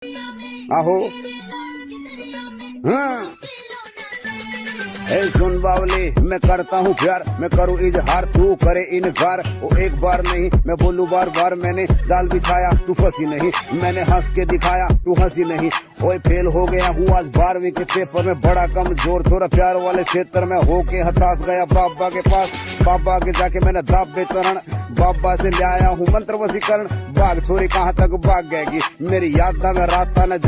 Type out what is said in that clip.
आहो हाँ। ए सुन बावली, मैं करता हूँ प्यार, मैं करूँ इजहार, तू करे इनकार। वो एक बार नहीं, मैं बोलूँ बार बार। मैंने जाल बिछाया, तू फंसी नहीं। मैंने हंस के दिखाया, तू हंसी नहीं। ओए फेल हो गया हूँ आज 12वीं के पेपर में, बड़ा कमजोर थोड़ा प्यार वाले क्षेत्र में होके हताश गया बाबा के पास। बाबा के जाके मैंने दाब बेचरण, बाबा से ले आया हूँ मंत्र वशीकरण। बाघ छोरी कहाँ तक भाग गएगी, मेरी याद में रात न जाए।